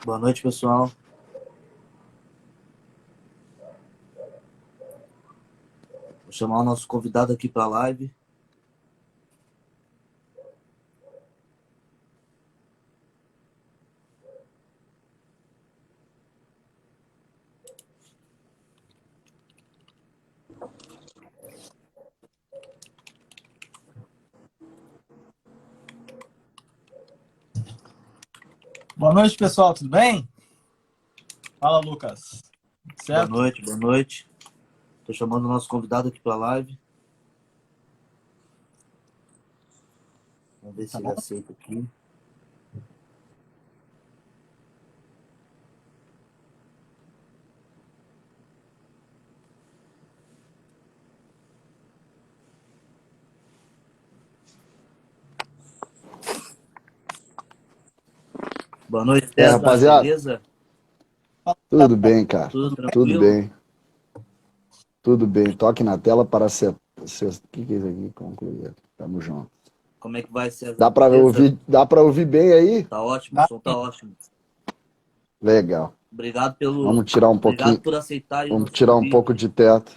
Boa noite, pessoal. Vou chamar o nosso convidado aqui para a live. Boa noite, pessoal, tudo bem? Fala, Lucas. Certo? Boa noite, boa noite. Estou chamando o nosso convidado aqui para a live. Vamos ver se ele aceita aqui. Boa noite, César. Rapaziada. Beleza? Tudo bem, cara. Tudo Tudo tranquilo? bem. Tudo bem. Toque na tela para ser. O que é isso aqui? Concluir. Tamo junto. Como é que vai, César? Dá para Beleza? ouvir bem aí? Tá ótimo, o som tá ótimo. Legal. Obrigado pelo. Vamos tirar um pouquinho. Obrigado por aceitar aí o Vamos nosso tirar um convite. pouco de teto.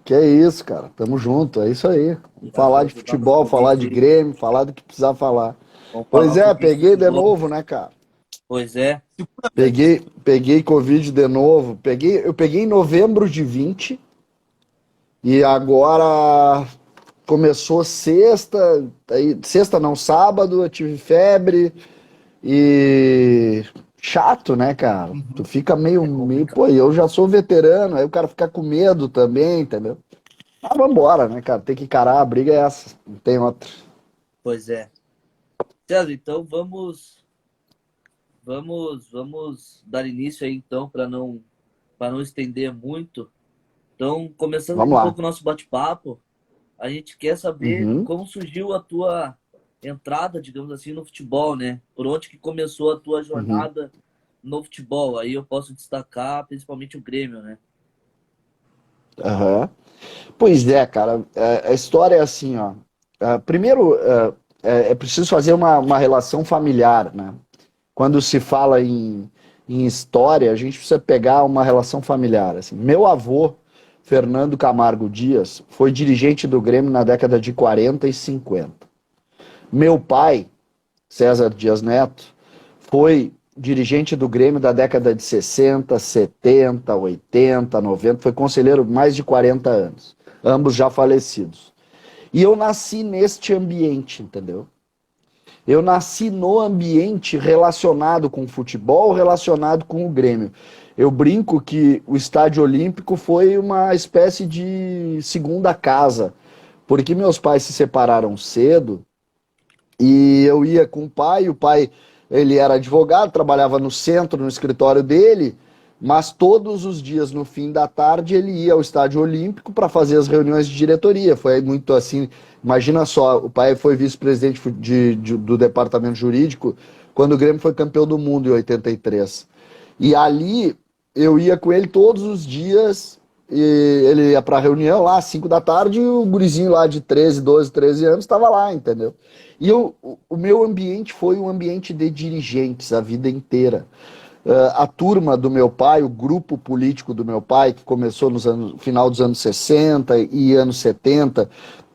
Que é isso, cara. Tamo junto. É isso aí. Vamos falar de futebol, falar de Grêmio, falar do que precisar falar. Vamos Pois falar um é, pouquinho peguei de futebol. novo, né, cara? Pois é. Peguei Covid de novo. Eu peguei em novembro de 20 e agora começou sexta, aí, sexta não, sábado, eu tive febre e chato, né, cara? Tu fica meio, pô, eu já sou veterano, aí o cara fica com medo também, entendeu? Mas vambora, né, cara? Tem que encarar, a briga é essa, não tem outra. Pois é. César, então vamos dar início aí então para não estender muito. Então, começando Vamos aqui um lá. pouco o nosso bate-papo, a gente quer saber Uhum. como surgiu a tua entrada, digamos assim, no futebol, né? Por onde que começou a tua jornada no futebol? Aí eu posso destacar principalmente o Grêmio, né? Aham. Pois é, cara, a história é assim, ó. Primeiro, é preciso fazer uma relação familiar, né? Quando se fala em história, a gente precisa pegar uma relação familiar. Assim. Meu avô, Fernando Camargo Dias, foi dirigente do Grêmio na década de 40 e 50. Meu pai, César Dias Neto, foi dirigente do Grêmio da década de 60, 70, 80, 90, foi conselheiro mais de 40 anos, ambos já falecidos. E eu nasci neste ambiente, entendeu? Eu nasci no ambiente relacionado com o futebol, relacionado com o Grêmio. Eu brinco que o Estádio Olímpico foi uma espécie de segunda casa, porque meus pais se separaram cedo e eu ia com o pai ele era advogado, trabalhava no centro, no escritório dele, mas todos os dias no fim da tarde ele ia ao Estádio Olímpico para fazer as reuniões de diretoria. Foi muito assim, imagina só, o pai foi vice-presidente do departamento jurídico quando o Grêmio foi campeão do mundo em 83. E ali eu ia com ele todos os dias, e ele ia para a reunião lá às 5 da tarde e o gurizinho lá de 13, 12, 13 anos estava lá, entendeu? E o meu ambiente foi um ambiente de dirigentes a vida inteira. A turma do meu pai, o grupo político do meu pai, que começou no final dos anos 60 e anos 70,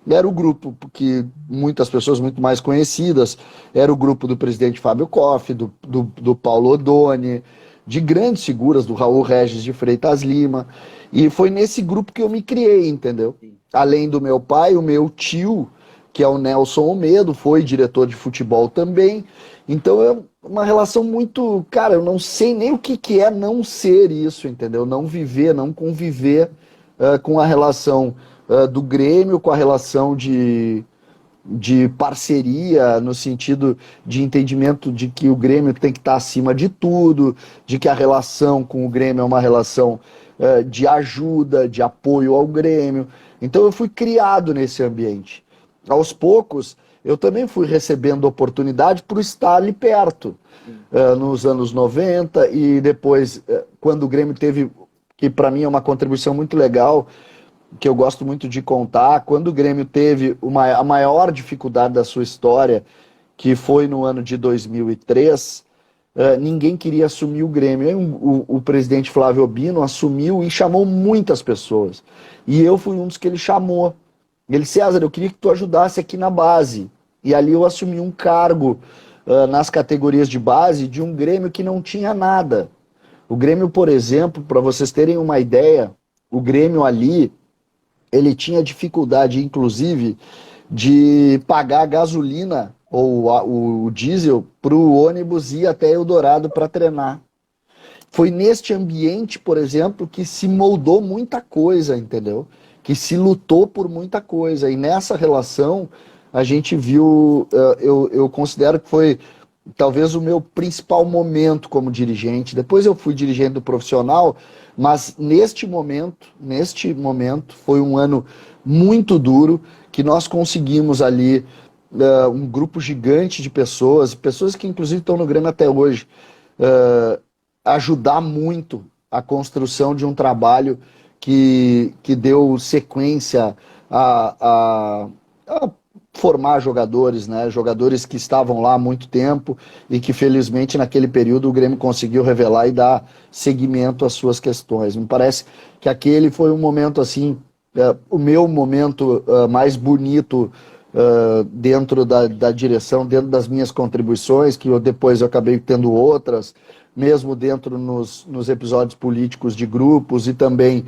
era o grupo que muitas pessoas muito mais conhecidas, era o grupo do presidente Fábio Koff, do Paulo Odoni, de grandes figuras, do Raul Regis de Freitas Lima, e foi nesse grupo que eu me criei, entendeu? Além do meu pai, o meu tio, que é o Nelson Omedo, foi diretor de futebol também. Então é uma relação muito. Cara, eu não sei nem o que é não ser isso, entendeu? Não viver, não conviver com a relação do Grêmio, com a relação de parceria, no sentido de entendimento de que o Grêmio tem que estar acima de tudo, de que a relação com o Grêmio é uma relação de ajuda, de apoio ao Grêmio. Então eu fui criado nesse ambiente. Aos poucos, eu também fui recebendo oportunidade por estar ali perto, nos anos 90 e depois, quando o Grêmio teve, que para mim é uma contribuição muito legal, que eu gosto muito de contar, quando o Grêmio teve a maior dificuldade da sua história, que foi no ano de 2003, ninguém queria assumir o Grêmio. Aí o presidente Flávio Obino assumiu e chamou muitas pessoas. E eu fui um dos que ele chamou. Ele, César, eu queria que tu ajudasse aqui na base. E ali eu assumi um cargo nas categorias de base de um Grêmio que não tinha nada. O Grêmio, por exemplo, para vocês terem uma ideia, o Grêmio ali, ele tinha dificuldade, inclusive, de pagar a gasolina ou o diesel para o ônibus ir até Eldorado para treinar. Foi neste ambiente, por exemplo, que se moldou muita coisa, entendeu? Que se lutou por muita coisa. E nessa relação, a gente viu, eu considero que foi talvez o meu principal momento como dirigente. Depois eu fui dirigente do profissional, mas neste momento, foi um ano muito duro, que nós conseguimos ali um grupo gigante de pessoas, pessoas que inclusive estão no Grêmio até hoje, ajudar muito a construção de um trabalho que deu sequência a formar jogadores, né? Jogadores que estavam lá há muito tempo e que felizmente naquele período o Grêmio conseguiu revelar e dar seguimento às suas questões. Me parece que aquele foi um momento assim, o meu momento mais bonito dentro da direção, dentro das minhas contribuições, que depois eu acabei tendo outras, mesmo dentro nos episódios políticos de grupos e também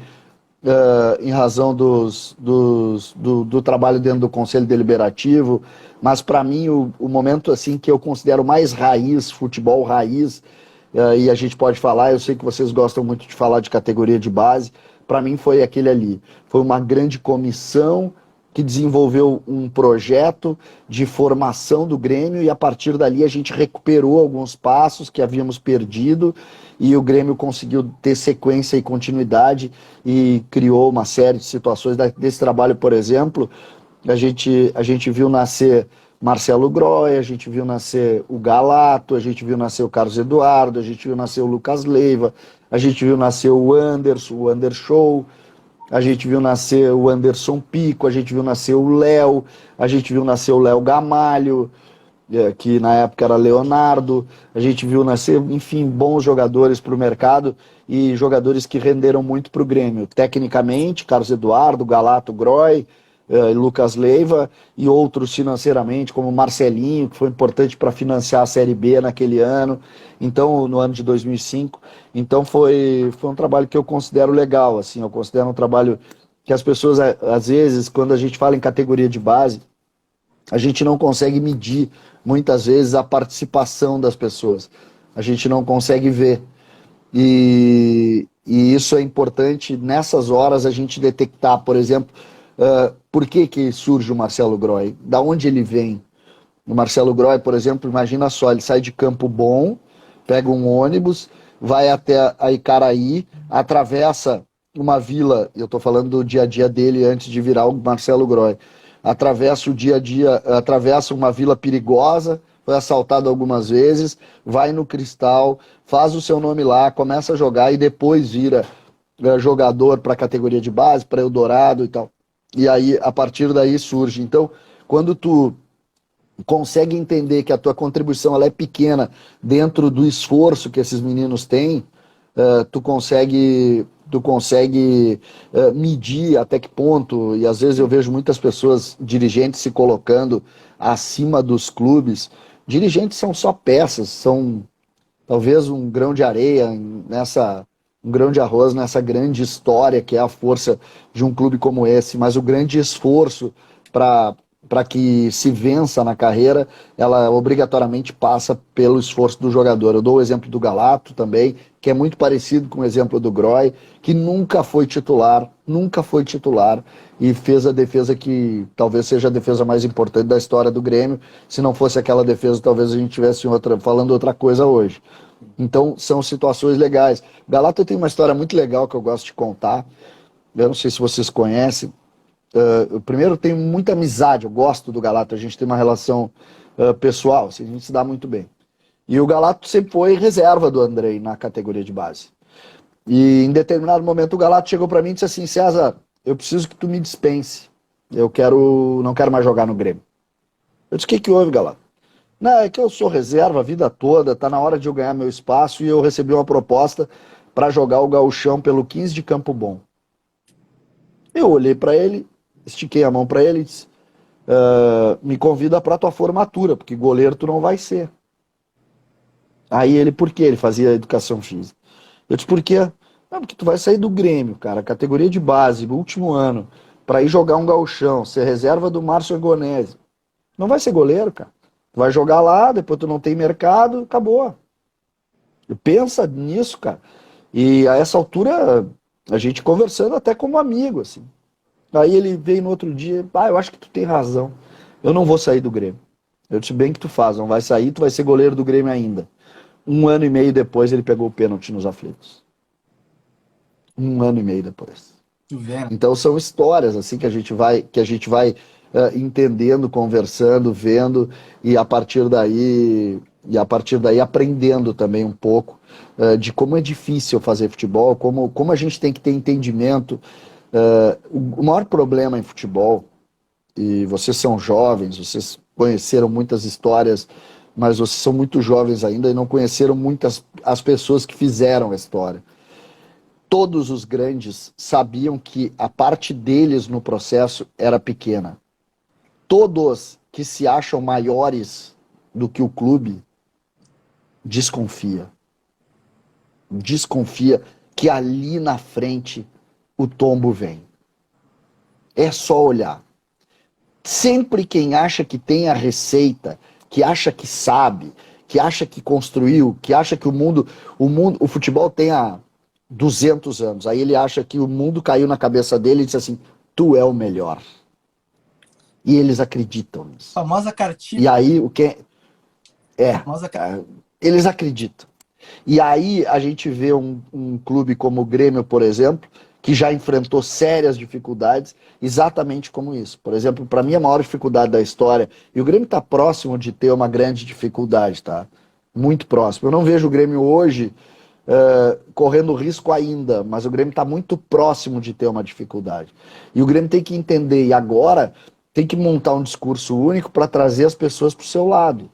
em razão do trabalho dentro do Conselho Deliberativo, mas para mim o momento assim que eu considero mais raiz, futebol raiz, e a gente pode falar, eu sei que vocês gostam muito de falar de categoria de base, para mim foi aquele ali. Foi uma grande comissão que desenvolveu um projeto de formação do Grêmio e a partir dali a gente recuperou alguns passos que havíamos perdido e o Grêmio conseguiu ter sequência e continuidade e criou uma série de situações desse trabalho, por exemplo, a gente viu nascer Marcelo Groy, a gente viu nascer o Galato, a gente viu nascer o Carlos Eduardo, a gente viu nascer o Lucas Leiva, a gente viu nascer o Anderson, o Andershow, a gente viu nascer o Anderson Pico, a gente viu nascer o Léo, a gente viu nascer o Léo Gamalho, que na época era Leonardo, a gente viu nascer, enfim, bons jogadores para o mercado e jogadores que renderam muito para o Grêmio. Tecnicamente, Carlos Eduardo, Galato, Groy, Lucas Leiva e outros financeiramente, como Marcelinho, que foi importante para financiar a Série B naquele ano, então no ano de 2005. Então foi um trabalho que eu considero legal, assim, eu considero um trabalho que as pessoas, às vezes, quando a gente fala em categoria de base, a gente não consegue medir, muitas vezes, a participação das pessoas. A gente não consegue ver. E isso é importante, nessas horas, a gente detectar, por exemplo, por que surge o Marcelo Groy? Da onde ele vem? O Marcelo Groy, por exemplo, imagina só, ele sai de Campo Bom, pega um ônibus, vai até a Icaraí, atravessa uma vila, eu estou falando do dia a dia dele antes de virar o Marcelo Groy, atravessa o dia a dia, atravessa uma vila perigosa, foi assaltado algumas vezes, vai no Cristal, faz o seu nome lá, começa a jogar e depois vira jogador para a categoria de base, para Eldorado e tal. E aí, a partir daí surge. Então, quando tu consegue entender que a tua contribuição ela é pequena dentro do esforço que esses meninos têm, tu consegue medir até que ponto, e às vezes eu vejo muitas pessoas, dirigentes, se colocando acima dos clubes. Dirigentes são só peças, são talvez um grão de areia um grão de arroz nessa grande história que é a força de um clube como esse, mas o grande esforço para que se vença na carreira, ela obrigatoriamente passa pelo esforço do jogador. Eu dou o exemplo do Galato também, que é muito parecido com o exemplo do Groy, que nunca foi titular e fez a defesa que talvez seja a defesa mais importante da história do Grêmio. Se não fosse aquela defesa, talvez a gente estivesse falando outra coisa hoje. Então, são situações legais. Galato tem uma história muito legal que eu gosto de contar. Eu não sei se vocês conhecem. Primeiro, eu tenho muita amizade, eu gosto do Galato, a gente tem uma relação pessoal, assim, a gente se dá muito bem. E o Galato sempre foi reserva do Andrei na categoria de base. E em determinado momento o Galato chegou para mim e disse assim: César, eu preciso que tu me dispense. Não quero mais jogar no Grêmio. Eu disse: o que houve, Galato? Não, é que eu sou reserva a vida toda, tá na hora de eu ganhar meu espaço e eu recebi uma proposta para jogar o gauchão pelo 15 de Campo Bom. Eu olhei para ele, estiquei a mão para ele e disse, me convida para tua formatura, porque goleiro tu não vai ser. Aí ele, por quê? Ele fazia educação física. Eu disse, por quê? Não, porque tu vai sair do Grêmio, cara, categoria de base, último ano, para ir jogar um gauchão, ser reserva do Márcio Agonese. Não vai ser goleiro, cara. Tu vai jogar lá, depois tu não tem mercado, acabou. Pensa nisso, cara. E a essa altura, a gente conversando até como amigo, assim. Aí ele veio no outro dia, eu acho que tu tem razão. Eu não vou sair do Grêmio. Eu disse, bem que tu faz, não vai sair, tu vai ser goleiro do Grêmio ainda. 1 ano e meio depois ele pegou o pênalti nos aflitos. 1 ano e meio depois. Então são histórias assim que a gente vai entendendo, conversando, vendo e a partir daí aprendendo também um pouco de como é difícil fazer futebol, como a gente tem que ter entendimento. O maior problema em futebol, e vocês são jovens, vocês conheceram muitas histórias, mas vocês são muito jovens ainda e não conheceram muitas as pessoas que fizeram a história. Todos os grandes sabiam que a parte deles no processo era pequena. Todos que se acham maiores do que o clube, desconfia. Desconfia que ali na frente o tombo vem. É só olhar. Sempre quem acha que tem a receita, que acha que sabe, que acha que construiu, que acha que o futebol tem a 200 anos. Aí ele acha que o mundo caiu na cabeça dele e disse assim, tu é o melhor. E eles acreditam nisso. A famosa cartilha. E aí o que eles acreditam. E aí a gente vê um clube como o Grêmio, por exemplo, que já enfrentou sérias dificuldades, exatamente como isso. Por exemplo, para mim a maior dificuldade da história, e o Grêmio está próximo de ter uma grande dificuldade, tá? Muito próximo. Eu não vejo o Grêmio hoje correndo risco ainda, mas o Grêmio está muito próximo de ter uma dificuldade. E o Grêmio tem que entender, e agora tem que montar um discurso único para trazer as pessoas para o seu lado.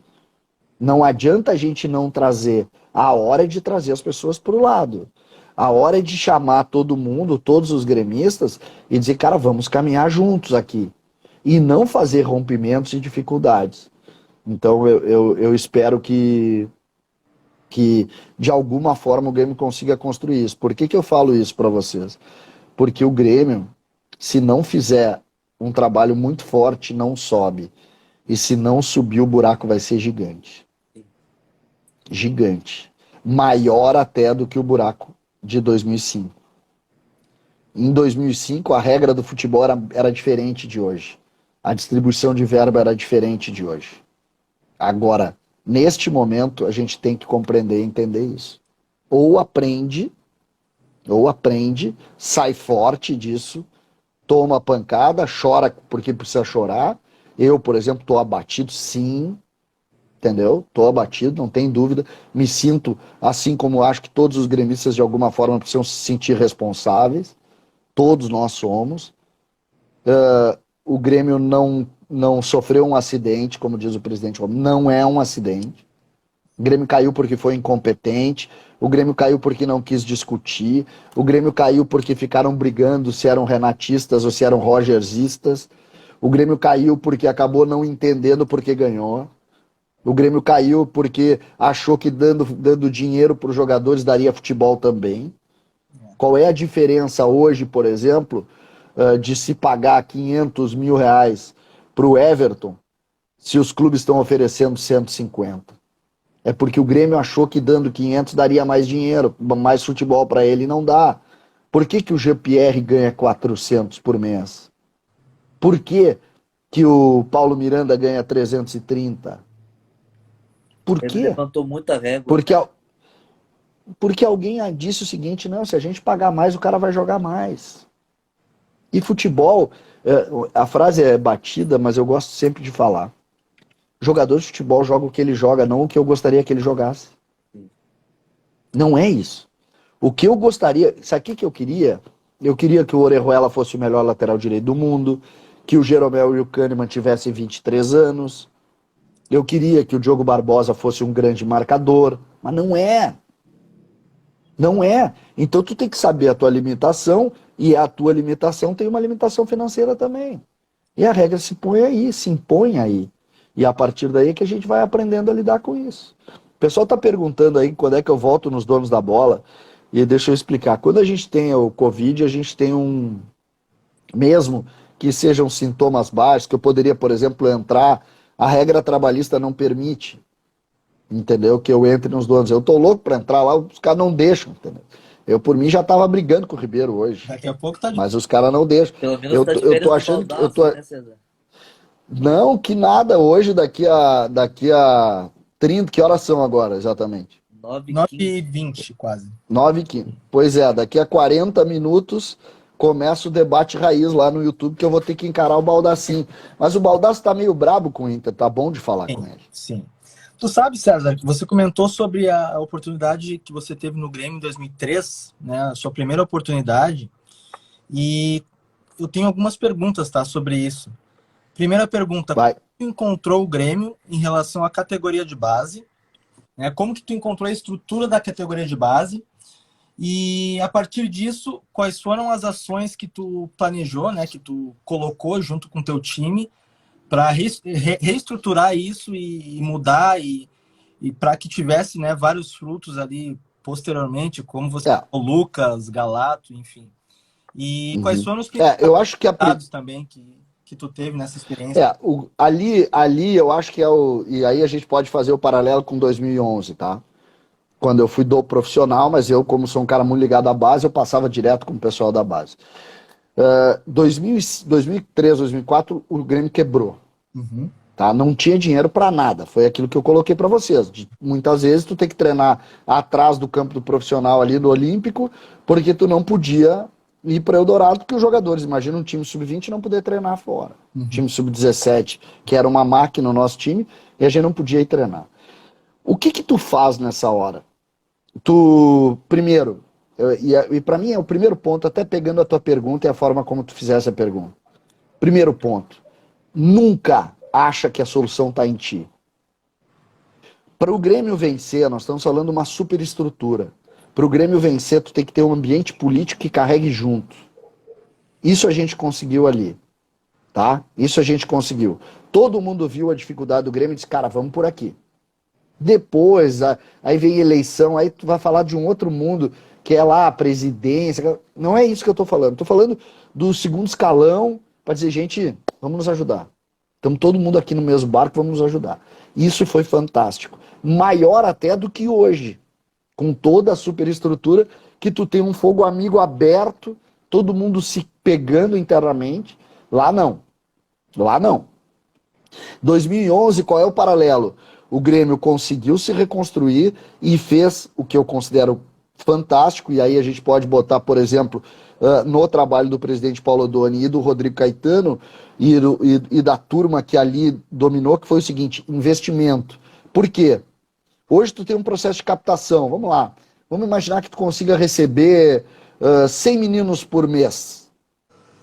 Não adianta a gente não trazer. A hora é de trazer as pessoas para o lado. A hora é de chamar todo mundo, todos os gremistas, e dizer, cara, vamos caminhar juntos aqui. E não fazer rompimentos e dificuldades. Então eu espero que de alguma forma o Grêmio consiga construir isso. Por que eu falo isso para vocês? Porque o Grêmio, se não fizer um trabalho muito forte, não sobe. E se não subir, o buraco vai ser gigante. Gigante. Maior até do que o buraco de 2005. Em 2005, a regra do futebol era diferente de hoje. A distribuição de verba era diferente de hoje. Agora, neste momento, a gente tem que compreender e entender isso. Ou aprende, sai forte disso, toma pancada, chora porque precisa chorar. Eu, por exemplo, estou abatido, sim, entendeu? Estou abatido, não tem dúvida. Me sinto, assim como acho que todos os gremistas de alguma forma precisam se sentir responsáveis. Todos nós somos. O Grêmio não sofreu um acidente, como diz o presidente, não é um acidente. O Grêmio caiu porque foi incompetente, o Grêmio caiu porque não quis discutir, o Grêmio caiu porque ficaram brigando se eram renatistas ou se eram rogersistas, o Grêmio caiu porque acabou não entendendo porque ganhou, o Grêmio caiu porque achou que dando dinheiro para os jogadores daria futebol também. Qual é a diferença hoje, por exemplo, de se pagar 500 mil reais para o Everton, se os clubes estão oferecendo 150. É porque o Grêmio achou que dando 500 daria mais dinheiro, mais futebol para ele, e não dá. Por que o Jean-Pierre ganha 400 por mês? Por que o Paulo Miranda ganha 330? Por quê? Ele levantou muita régua. Porque alguém disse o seguinte, não, se a gente pagar mais, o cara vai jogar mais. E futebol, a frase é batida, mas eu gosto sempre de falar. Jogador de futebol joga o que ele joga, não o que eu gostaria que ele jogasse. Não é isso. O que eu gostaria... Sabe o que eu queria? Eu queria que o Orejuela fosse o melhor lateral direito do mundo, que o Jeromel e o Kahneman tivessem 23 anos, Eu queria que o Diogo Barbosa fosse um grande marcador, mas não é. Não é. Então tu tem que saber a tua limitação e a tua limitação tem uma limitação financeira também. E a regra se põe aí, se impõe aí. E a partir daí é que a gente vai aprendendo a lidar com isso. O pessoal está perguntando aí quando é que eu volto nos donos da bola. E deixa eu explicar. Quando a gente tem o Covid, a gente tem um... Mesmo que sejam sintomas baixos, que eu poderia, por exemplo, entrar, a regra trabalhista não permite, entendeu? Que eu entre nos donos. Eu tô louco para entrar lá, os caras não deixam, entendeu? Eu, por mim, já tava brigando com o Ribeiro hoje. Daqui a pouco tá de... Mas os caras não deixam. Pelo menos tá de Eu férias tô do achando que... Baldasso, né, César? Não, que nada. Hoje, daqui a 30... Que horas são agora, exatamente? 9h20, quase. 9h15. Pois é, daqui a 40 minutos começa o debate raiz lá no YouTube, que eu vou ter que encarar o Baldassim. Mas o Baldassi tá meio brabo com o Inter, tá bom de falar com ele. Sim. Tu sabe, César, que você comentou sobre a oportunidade que você teve no Grêmio em 2003, né, a sua primeira oportunidade, e eu tenho algumas perguntas, tá, sobre isso. Primeira pergunta, Vai. como tu encontrou o Grêmio em relação à categoria de base? Né, como que tu encontrou a estrutura da categoria de base? E a partir disso, quais foram as ações que tu planejou, né, que tu colocou junto com o teu time para reestruturar isso e mudar e para que tivesse, né, vários frutos ali posteriormente, como você falou, Lucas, Galato, enfim. E quais foram os eu acho que também que tu teve nessa experiência? Ali eu acho que é o... E aí a gente pode fazer o paralelo com 2011, tá? Quando eu fui do profissional, mas eu, como sou um cara muito ligado à base, eu passava direto com o pessoal da base. 2003, 2004, o Grêmio quebrou. Uhum. Tá? Não tinha dinheiro para nada. Foi aquilo que eu coloquei para vocês. Muitas vezes tu tem que treinar atrás do campo do profissional ali no Olímpico, porque tu não podia ir para Eldorado, porque os jogadores, imagina um time sub-20 não poder treinar fora. Time sub-17, que era uma máquina no nosso time, e a gente não podia ir treinar. O que tu faz nessa hora? Primeiro, e para mim é o primeiro ponto, até pegando a tua pergunta e a forma como tu fizesse a pergunta. Primeiro ponto, nunca acha que a solução está em ti. Para o Grêmio vencer, nós estamos falando de uma superestrutura. Para o Grêmio vencer, tu tem que ter um ambiente político que carregue junto. Isso a gente conseguiu ali. Tá? Isso a gente conseguiu. Todo mundo viu a dificuldade do Grêmio e disse, cara, vamos por aqui. Depois, aí vem eleição, aí tu vai falar de um outro mundo, que é lá a presidência. Não é isso que eu tô falando. Tô falando do segundo escalão para dizer, gente, vamos nos ajudar. Estamos todo mundo aqui no mesmo barco, vamos nos ajudar. Isso foi fantástico. Maior até do que hoje. Com toda a superestrutura, que tu tem um fogo amigo aberto, todo mundo se pegando internamente. Lá não. Lá não. 2011, qual é o paralelo? O Grêmio conseguiu se reconstruir e fez o que eu considero fantástico, e aí a gente pode botar, por exemplo, no trabalho do presidente Paulo Odoni e do Rodrigo Caetano e da turma que ali dominou, que foi o seguinte, investimento. Por quê? Hoje tu tem um processo de captação, vamos lá, vamos imaginar que tu consiga receber 100 meninos por mês,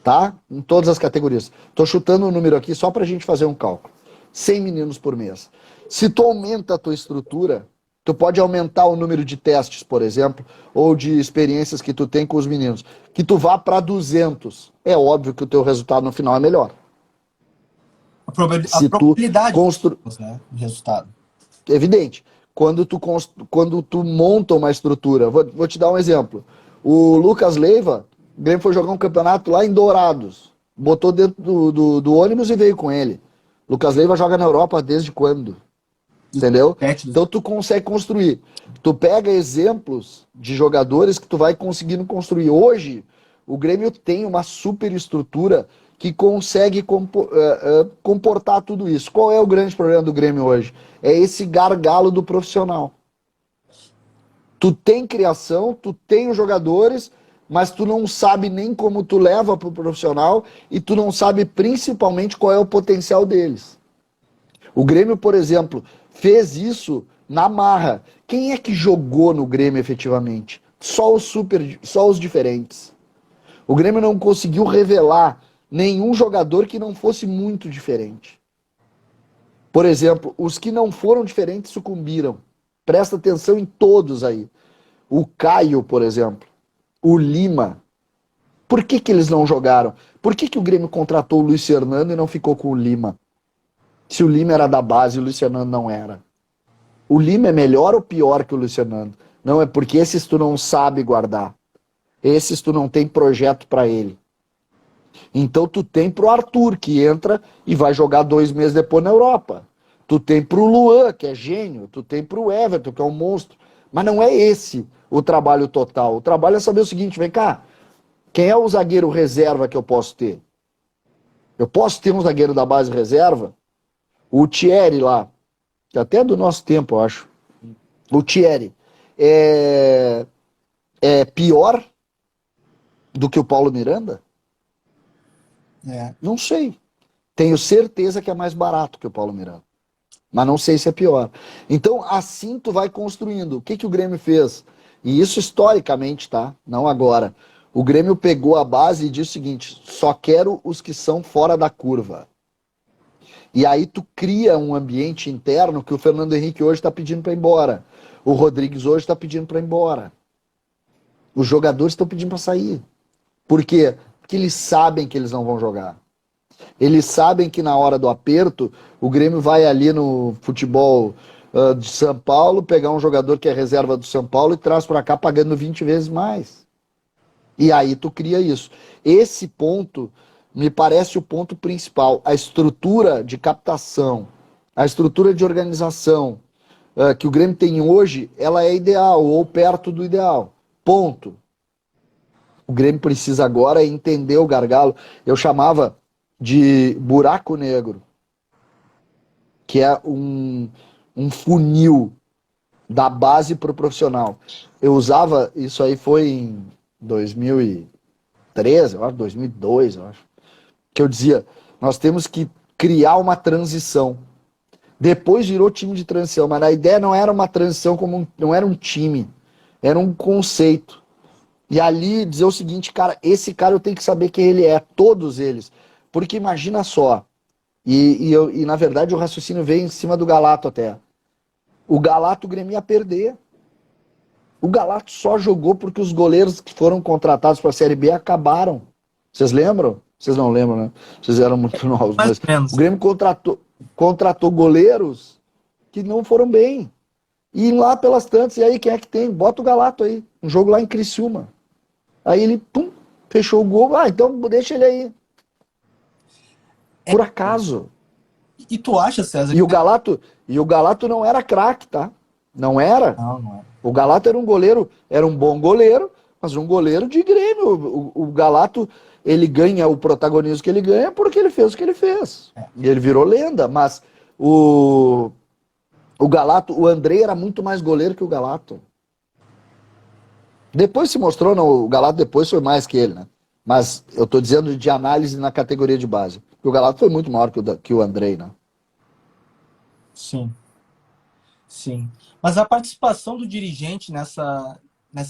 tá? Em todas as categorias. Tô chutando um número aqui só pra gente fazer um cálculo. 100 meninos por mês. Se tu aumenta a tua estrutura, tu pode aumentar o número de testes, por exemplo, ou de experiências que tu tem com os meninos, que tu vá para 200. É óbvio que o teu resultado no final é melhor. A probabilidade né, do resultado. Evidente. Quando tu monta uma estrutura, vou te dar um exemplo. O Lucas Leiva, o Grêmio foi jogar um campeonato lá em Dourados. Botou dentro do ônibus e veio com ele. Lucas Leiva joga na Europa desde quando? Entendeu? Então tu consegue construir. Tu pega exemplos de jogadores que tu vai conseguindo construir. Hoje, o Grêmio tem uma super estrutura que consegue comportar tudo isso. Qual é o grande problema do Grêmio hoje? É esse gargalo do profissional. Tu tem criação, tu tem os jogadores, mas tu não sabe nem como tu leva para o profissional e tu não sabe principalmente qual é o potencial deles. O Grêmio, por exemplo, fez isso na marra. Quem é que jogou no Grêmio efetivamente? Só os diferentes. O Grêmio não conseguiu revelar nenhum jogador que não fosse muito diferente. Por exemplo, os que não foram diferentes sucumbiram. Presta atenção em todos aí. O Caio, por exemplo. O Lima. Por que que eles não jogaram? Por que que o Grêmio contratou o Luiz Fernando e não ficou com o Lima? Se o Lima era da base e o Luiz Fernando não era. O Lima é melhor ou pior que o Luiz Fernando? Não, é porque esses tu não sabe guardar. Esses tu não tem projeto para ele. Então tu tem pro Arthur, que entra e vai jogar 2 meses depois na Europa. Tu tem pro Luan, que é gênio. Tu tem pro Everton, que é um monstro. Mas não é esse o trabalho total. O trabalho é saber o seguinte, vem cá, quem é o zagueiro reserva que eu posso ter? Eu posso ter um zagueiro da base reserva? O Thierry lá, que até é do nosso tempo, eu acho. O Thierry é pior do que o Paulo Miranda? Não sei. Tenho certeza que é mais barato que o Paulo Miranda. Mas não sei se é pior. Então, assim tu vai construindo. O que que o Grêmio fez? E isso historicamente, tá? Não agora. O Grêmio pegou a base e disse o seguinte, só quero os que são fora da curva. E aí tu cria um ambiente interno que o Fernando Henrique hoje está pedindo para ir embora. O Rodrigues hoje está pedindo para ir embora. Os jogadores estão pedindo para sair. Por quê? Porque eles sabem que eles não vão jogar. Eles sabem que na hora do aperto, o Grêmio vai ali no futebol de São Paulo, pegar um jogador que é reserva do São Paulo e traz para cá pagando 20 vezes mais. E aí tu cria isso. Esse ponto me parece o ponto principal. A estrutura de captação, a estrutura de organização que o Grêmio tem hoje, ela é ideal ou perto do ideal. Ponto. O Grêmio precisa agora entender o gargalo. Eu chamava de buraco negro, que é um funil da base para o profissional. Eu usava, isso aí foi em 2013, eu acho, 2002, eu acho, que eu dizia, nós temos que criar uma transição. Depois virou time de transição, mas a ideia não era uma transição, não era um time, era um conceito. E ali dizer o seguinte, cara, esse cara eu tenho que saber quem ele é, todos eles. Porque imagina só, e na verdade o raciocínio veio em cima do Galato até. O Galato, o Grêmio ia perder. O Galato só jogou porque os goleiros que foram contratados para a Série B acabaram. Vocês lembram? Vocês não lembram, né? Vocês eram muito novos. Mas o Grêmio contratou goleiros que não foram bem. E lá pelas tantas, e aí quem é que tem? Bota o Galato aí. Um jogo lá em Criciúma. Aí ele, pum, fechou o gol. Ah, então deixa ele aí. Por acaso. E tu acha, César? E o Galato não era craque, tá? Não era. Não era. O Galato era um goleiro, era um bom goleiro, mas um goleiro de Grêmio. O Galato, ele ganha o protagonismo que ele ganha porque ele fez o que ele fez. E ele virou lenda, mas o Galato, o Andrei era muito mais goleiro que o Galato. Depois se mostrou, não, o Galato depois foi mais que ele, né? Mas eu tô dizendo de análise na categoria de base. O Galato foi muito maior que o Andrei, né? Sim. Sim. Mas a participação do dirigente nessa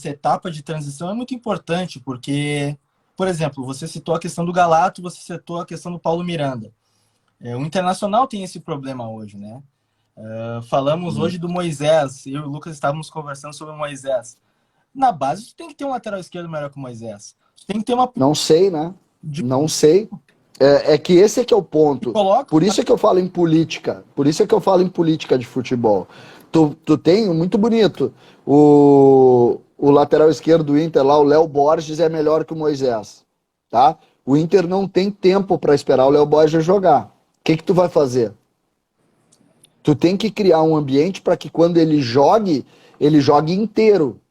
etapa de transição é muito importante, porque, por exemplo, você citou a questão do Galato, você citou a questão do Paulo Miranda. O Internacional tem esse problema hoje, né? Falamos hoje do Moisés, eu e o Lucas estávamos conversando sobre o Moisés. Na base, tu tem que ter um lateral esquerdo melhor que o Moisés. Tu tem que ter uma... Não sei, né? Não sei. É que esse é que é o ponto. Por isso é que eu falo em política. Por isso é que eu falo em política de futebol. Tu tem, muito bonito, o lateral esquerdo do Inter lá, o Léo Borges, é melhor que o Moisés. Tá? O Inter não tem tempo para esperar o Léo Borges jogar. O que tu vai fazer? Tu tem que criar um ambiente para que quando ele jogue inteiro.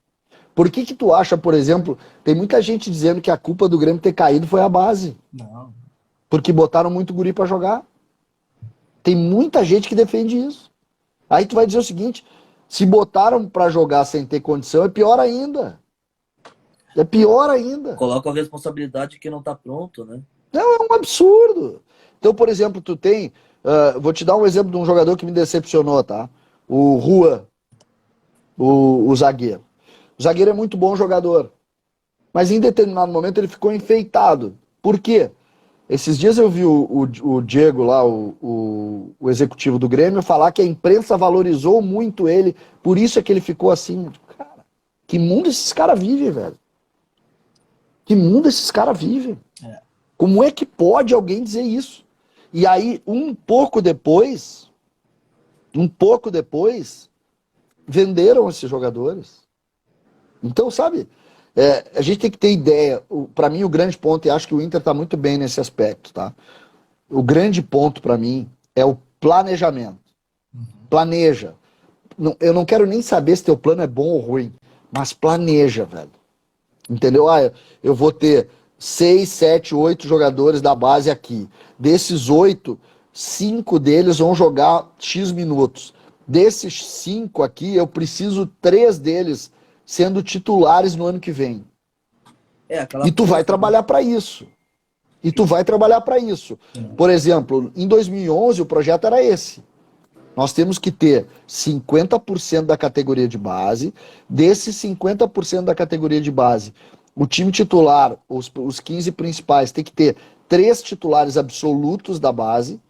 Por que tu acha, por exemplo, tem muita gente dizendo que a culpa do Grêmio ter caído foi a base? Não. Porque botaram muito guri pra jogar. Tem muita gente que defende isso. Aí tu vai dizer o seguinte, se botaram pra jogar sem ter condição, é pior ainda. É pior ainda. Coloca a responsabilidade que não tá pronto, né? Não, é um absurdo. Então, por exemplo, tu tem... vou te dar um exemplo de um jogador que me decepcionou, tá? O Juan, o zagueiro. O zagueiro é muito bom jogador. Mas em determinado momento ele ficou enfeitado. Por quê? Esses dias eu vi o Diego lá, o executivo do Grêmio, falar que a imprensa valorizou muito ele, por isso é que ele ficou assim. Cara, que mundo esses caras vivem, velho? Que mundo esses caras vivem? Como é que pode alguém dizer isso? E aí, um pouco depois, venderam esses jogadores. Então, sabe, a gente tem que ter ideia. Para mim, o grande ponto, e acho que o Inter está muito bem nesse aspecto, tá? O grande ponto para mim é o planejamento. Planeja. Eu não quero nem saber se teu plano é bom ou ruim, mas planeja, velho. Entendeu? Eu vou ter 6, 7, 8 jogadores da base aqui. Desses 8, 5 deles vão jogar X minutos. Desses 5 aqui, eu preciso 3 deles sendo titulares no ano que vem. E tu vai trabalhar para isso. Por exemplo, em 2011 o projeto era esse. Nós temos que ter 50% da categoria de base. Desses 50% da categoria de base, o time titular, os 15 principais, tem que ter 3 titulares absolutos da base,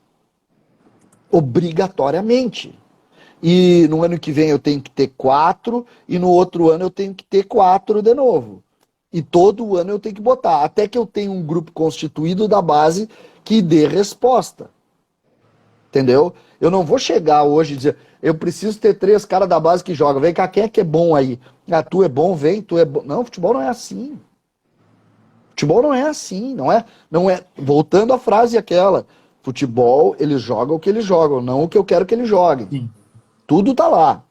obrigatoriamente. E no ano que vem eu tenho que ter 4, e no outro ano eu tenho que ter 4 de novo. E todo ano eu tenho que botar, até que eu tenha um grupo constituído da base que dê resposta. Entendeu? Eu não vou chegar hoje e dizer, eu preciso ter 3 caras da base que jogam. Vem cá, quem é que é bom aí? Ah, tu é bom, vem, tu é bom. Não, futebol não é assim. Futebol não é assim, não é. Voltando à frase aquela, futebol, eles jogam o que eles jogam, não o que eu quero que eles joguem. Sim. Tudo tá lá.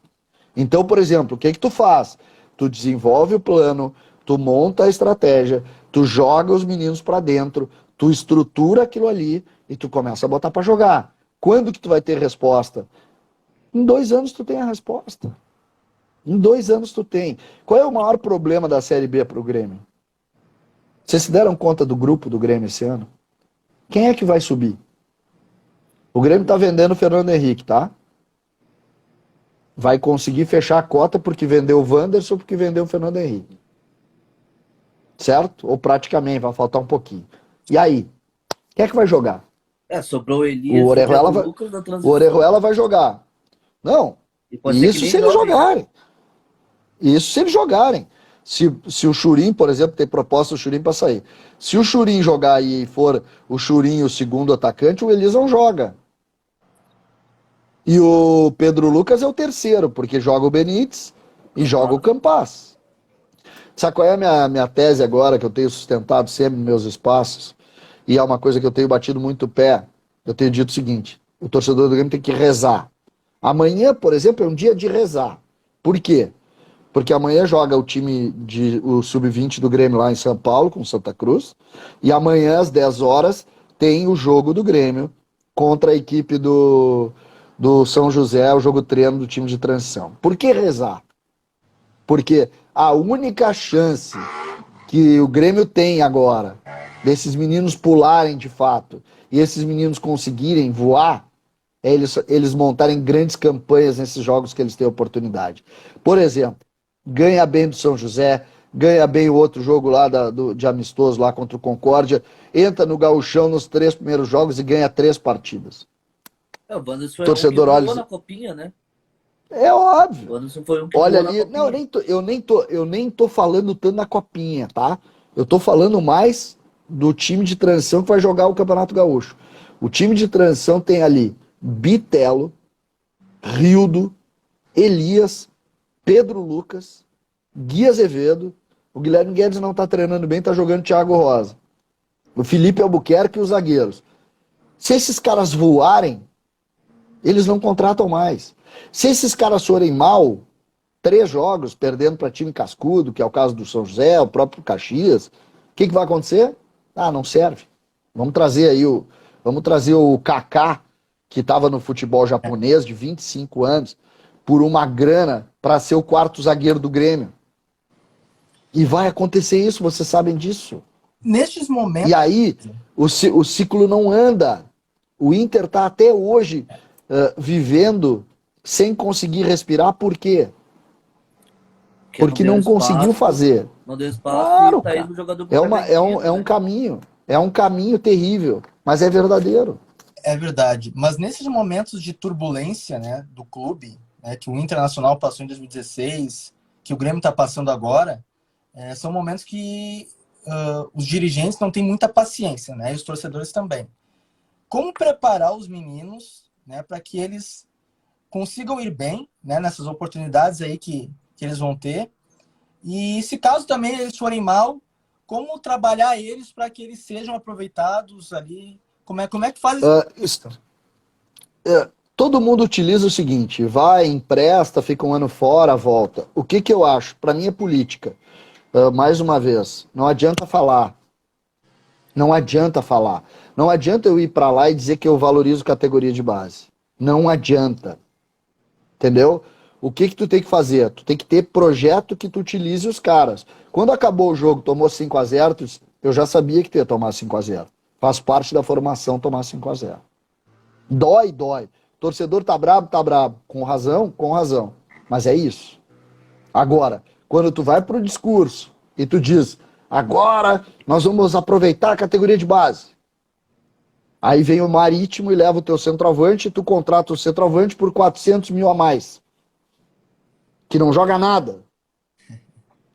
Então, por exemplo, o que tu faz? Tu desenvolve o plano, tu monta a estratégia, tu joga os meninos pra dentro, tu estrutura aquilo ali e tu começa a botar pra jogar. Quando que tu vai ter resposta? Em 2 anos tu tem a resposta. Em 2 anos tu tem. Qual é o maior problema da Série B pro Grêmio? Vocês se deram conta do grupo do Grêmio esse ano? Quem é que vai subir? O Grêmio tá vendendo o Fernando Henrique, tá? Vai conseguir fechar a cota porque vendeu o Wanderson, porque vendeu o Fernando Henrique. Certo? Ou praticamente, vai faltar um pouquinho. E aí? Quem é que vai jogar? Sobrou o Elias, O Orejuela vai, Lucas na o transição. Orejuela vai jogar. Não. E pode ser que Isso nem se eles jogue. jogarem. Isso se eles jogarem. Se o Churin, por exemplo, tem proposta o Churin para sair. Se o Churin jogar e for o Churin o segundo atacante, o Elias não joga. E o Pedro Lucas é o terceiro, porque joga o Benítez e joga o Campas. Sabe qual é a minha tese agora, que eu tenho sustentado sempre nos meus espaços? E é uma coisa que eu tenho batido muito o pé. Eu tenho dito o seguinte, o torcedor do Grêmio tem que rezar. Amanhã, por exemplo, é um dia de rezar. Por quê? Porque amanhã joga o Sub-20 do Grêmio lá em São Paulo, com Santa Cruz. E amanhã, às 10 horas, tem o jogo do Grêmio contra a equipe do São José, o jogo treino do time de transição. Por que rezar? Porque a única chance que o Grêmio tem agora desses meninos pularem de fato e esses meninos conseguirem voar é eles montarem grandes campanhas nesses jogos que eles têm oportunidade. Por exemplo, ganha bem do São José, ganha bem o outro jogo lá de amistoso lá contra o Concórdia, entra no gauchão nos 3 primeiros jogos e ganha 3 partidas. O Wanderson foi Torcedor, um que olha, voou na copinha, né? É óbvio. O Wanderson foi um que Olha voou ali, na copinha. não, eu nem tô falando tanto na copinha, tá? Eu tô falando mais do time de transição que vai jogar o Campeonato Gaúcho. O time de transição tem ali Bitelo, Rildo, Elias, Pedro Lucas, Gui Azevedo. O Guilherme Guedes não tá treinando bem, tá jogando Thiago Rosa. O Felipe Albuquerque e os zagueiros. Se esses caras voarem, eles não contratam mais. Se esses caras forem mal, 3 jogos, perdendo para time cascudo, que é o caso do São José, o próprio Caxias, o que vai acontecer? Ah, não serve. Vamos trazer o Kaká, que estava no futebol japonês, de 25 anos, por uma grana, para ser o 4º zagueiro do Grêmio. E vai acontecer isso, vocês sabem disso. Nestes momentos... E aí, o ciclo não anda. O Inter está até hoje vivendo sem conseguir respirar, por quê? Porque não conseguiu fazer. Não deu espaço Claro, e tá cara. indo o jogador É um caminho. É um caminho terrível, mas é verdadeiro. É verdade. Mas nesses momentos de turbulência, né, do clube, né, que o Internacional passou em 2016, que o Grêmio está passando agora, são momentos que os dirigentes não têm muita paciência, né, e os torcedores também. Como preparar os meninos, né, para que eles consigam ir bem, né, nessas oportunidades aí que eles vão ter? E se caso também eles forem mal, como trabalhar eles para que eles sejam aproveitados ali? Como é que faz isso? Todo mundo utiliza o seguinte: vai, empresta, fica um ano fora, volta. O que eu acho? Para mim é política. Mais uma vez, não adianta falar. Não adianta falar. Não adianta eu ir para lá e dizer que eu valorizo categoria de base. Não adianta. Entendeu? O que tu tem que fazer? Tu tem que ter projeto que tu utilize os caras. Quando acabou o jogo, tomou 5-0, eu já sabia que tu ia tomar 5-0. Faz parte da formação tomar 5-0. Dói, dói. Torcedor tá brabo, tá brabo. Com razão, com razão. Mas é isso. Agora, quando tu vai pro discurso e tu diz, agora nós vamos aproveitar a categoria de base. Aí vem o Marítimo e leva o teu centroavante e tu contrata o centroavante por 400 mil a mais. Que não joga nada.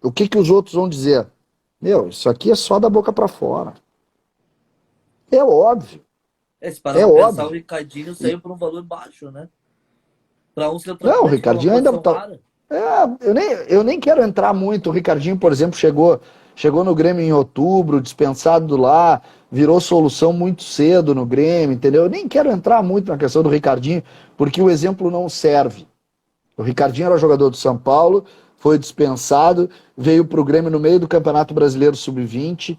O que os outros vão dizer? Meu, isso aqui é só da boca pra fora. É óbvio. Se parar É pra pensar, o óbvio. Ricardinho saiu por um valor baixo, né? Para um Não, o centroavante, que é uma Ricardinho ainda posição tá. rara. Eu nem quero entrar muito. O Ricardinho, por exemplo, chegou no Grêmio em outubro, dispensado lá, virou solução muito cedo no Grêmio, entendeu? Eu nem quero entrar muito na questão do Ricardinho, porque o exemplo não serve. O Ricardinho era jogador do São Paulo, foi dispensado, veio para o Grêmio no meio do Campeonato Brasileiro Sub-20,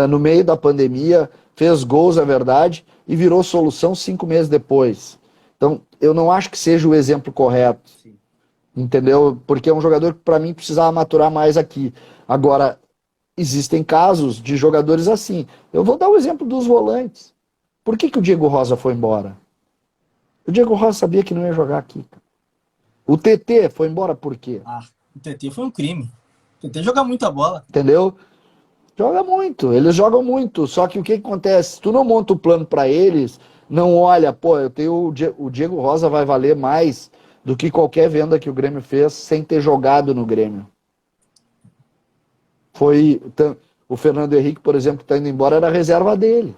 no meio da pandemia, fez gols, é verdade, e virou solução 5 meses depois. Então, eu não acho que seja o exemplo correto. Sim. Entendeu? Porque é um jogador que, para mim, precisava maturar mais aqui. Agora, existem casos de jogadores assim. Eu vou dar o exemplo dos volantes. Por que o Diego Rosa foi embora? O Diego Rosa sabia que não ia jogar aqui. O TT foi embora por quê? O TT foi um crime. O TT joga muita bola. Entendeu? Joga muito, eles jogam muito. Só que o que acontece? Se tu não monta o plano para eles, não olha, pô, eu tenho o Diego Rosa vai valer mais do que qualquer venda que o Grêmio fez sem ter jogado no Grêmio. O Fernando Henrique, por exemplo, que está indo embora, era a reserva dele.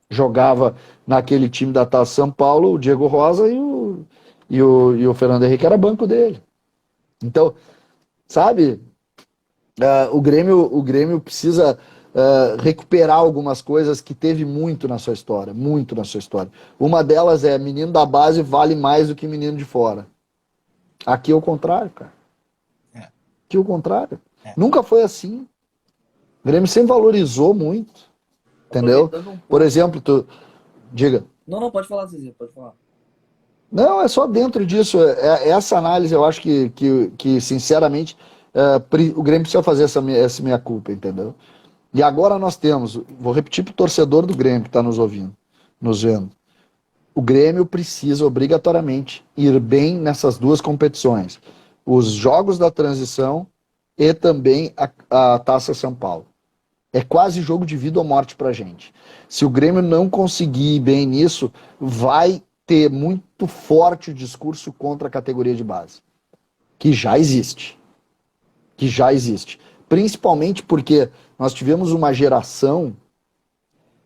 Jogava naquele time da Taça São Paulo, o Diego Rosa e o Fernando Henrique era banco dele. Então, sabe, o Grêmio precisa recuperar algumas coisas que teve muito na sua história, muito na sua história. Uma delas é menino da base vale mais do que menino de fora. Aqui é o contrário, cara. Aqui é o contrário. Nunca foi assim. O Grêmio sempre valorizou muito. Entendeu? Por exemplo, diga. Não, pode falar, Cezinha, pode falar. Não, é só dentro disso. Essa análise, eu acho que sinceramente, o Grêmio precisa fazer essa minha culpa, entendeu? E agora nós temos, vou repetir para o torcedor do Grêmio que está nos ouvindo, nos vendo. O Grêmio precisa obrigatoriamente ir bem nessas duas competições. Os jogos da transição e também a Taça São Paulo. É quase jogo de vida ou morte pra gente. Se o Grêmio não conseguir ir bem nisso, vai ter muito forte o discurso contra a categoria de base. Que já existe. Que já existe. Principalmente porque nós tivemos uma geração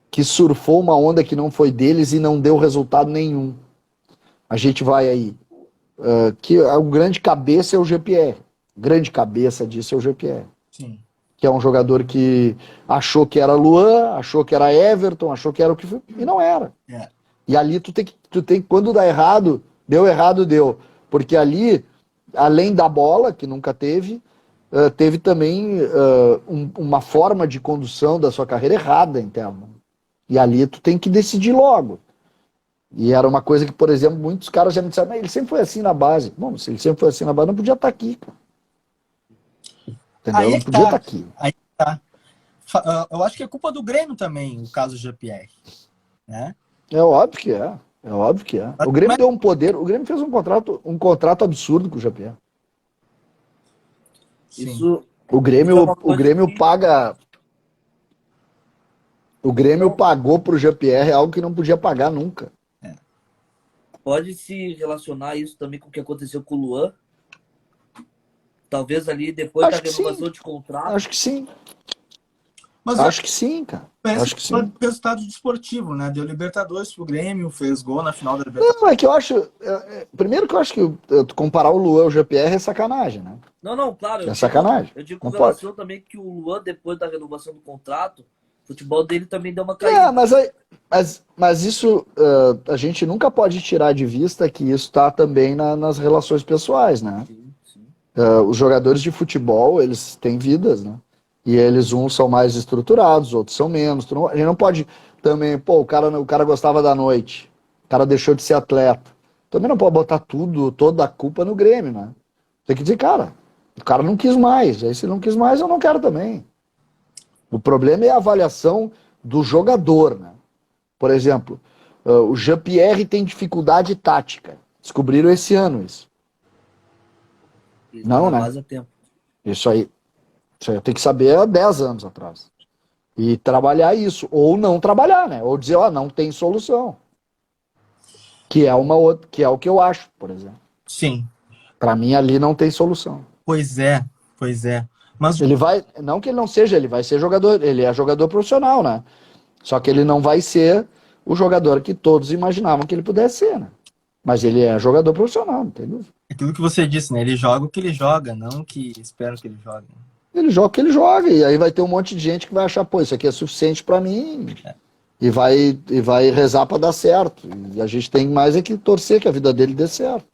que surfou uma onda que não foi deles e não deu resultado nenhum. A gente vai aí. Que o grande cabeça é o GPR. Grande cabeça disso é o GPR. Sim. Que é um jogador que achou que era Luan, achou que era Everton, achou que era o que foi, e não era. E ali tu tem quando dá errado, deu. Porque ali, além da bola, que nunca teve, teve também uma forma de condução da sua carreira errada interna. E ali tu tem que decidir logo. E era uma coisa que, por exemplo, muitos caras já me disseram, ele sempre foi assim na base. Bom, se ele sempre foi assim na base, não podia estar aqui, cara. Entendeu? Não podia estar aqui. Aí tá. Eu acho que é culpa do Grêmio também, o caso do GPR. Né? É óbvio que é. É óbvio que é. O Grêmio deu um poder. O Grêmio fez um contrato absurdo com o GPR. Isso, o Grêmio que... paga. O Grêmio Então, pagou pro Jean-Pierre algo que não podia pagar nunca. pode se relacionar isso também com o que aconteceu com o Luan? Talvez ali depois da Acho que sim, renovação de contrato. acho que sim. Mas Acho que sim, cara. parece Acho que que foi sim. resultado desportivo, né? Deu Libertadores pro Grêmio, fez gol na final da Libertadores. Não, é que eu acho. Primeiro que eu acho que tu comparar o Luan ao Jean-Pierre é sacanagem, né? Não, não, claro, É sacanagem. eu digo com Não pode. relação também que o Luan, depois da renovação do contrato, o futebol dele também deu uma É, caída. mas isso a gente nunca pode tirar de vista que isso está também nas relações pessoais, né? Sim, sim. Os jogadores de futebol, eles têm vidas, né? E eles, uns são mais estruturados, outros são menos. A gente não pode também, pô, o cara gostava da noite, o cara deixou de ser atleta. Também não pode botar toda a culpa no Grêmio, né? Tem que dizer, cara, o cara não quis mais. Aí se não quis mais, eu não quero também. O problema é a avaliação do jogador, né? Por exemplo, o Jean-Pierre tem dificuldade tática. Descobriram esse ano isso. Ele tá Não, na né? base há tempo. Isso aí. Isso aí eu tenho que saber há 10 anos atrás. E trabalhar isso. Ou não trabalhar, né? Ou dizer, ó, não tem solução. Que é uma outra, que é o que eu acho, por exemplo. Sim, Para mim ali não tem solução. pois é, pois é. Mas Ele vai, não que ele não seja, ele vai ser jogador, ele é jogador profissional, né? Só que ele não vai ser o jogador que todos imaginavam que ele pudesse ser, né? Mas ele é jogador profissional, não tem dúvida. aquilo que você disse, né? Ele joga o que ele joga, não o que espero que ele jogue. Ele joga o que ele joga, e aí vai ter um monte de gente que vai achar, pô, isso aqui é suficiente para mim, e vai rezar para dar certo. E a gente tem mais é que torcer que a vida dele dê certo.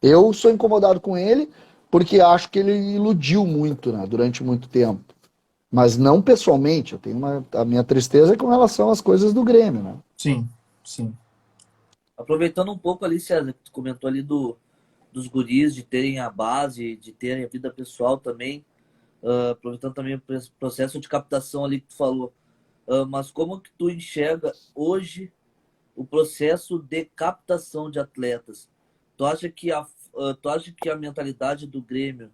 Eu sou incomodado com ele porque acho que ele iludiu muito, né, durante muito tempo. Mas não pessoalmente, eu tenho a minha tristeza é com relação às coisas do Grêmio, né? Sim, sim. Aproveitando um pouco ali, César, que tu comentou ali dos guris, de terem a base, de terem a vida pessoal também, aproveitando também o processo de captação ali que tu falou. Mas como que tu enxerga hoje o processo de captação de atletas? Tu acha que a mentalidade do Grêmio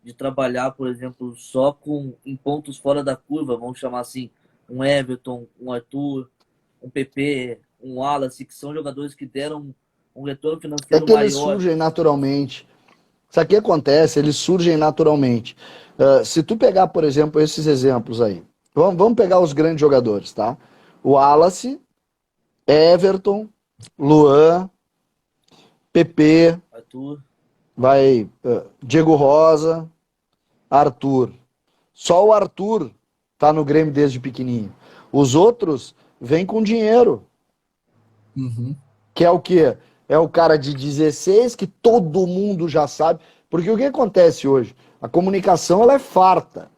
de trabalhar, por exemplo, só em pontos fora da curva, vamos chamar assim, um Everton, um Arthur, um PP, um Wallace, que são jogadores que deram um retorno É financeiro que eles maior. surgem naturalmente. Isso aqui acontece, eles surgem naturalmente. Se tu pegar, por exemplo, esses exemplos aí, vamos pegar os grandes jogadores, tá? O Wallace, Everton, Luan, PP, Arthur, Diego Rosa, Arthur. Só o Arthur tá no Grêmio desde pequenininho. Os outros vêm com dinheiro, Uhum. que é o quê? É o cara de 16 que todo mundo já sabe. Porque o que acontece hoje? A comunicação ela é farta.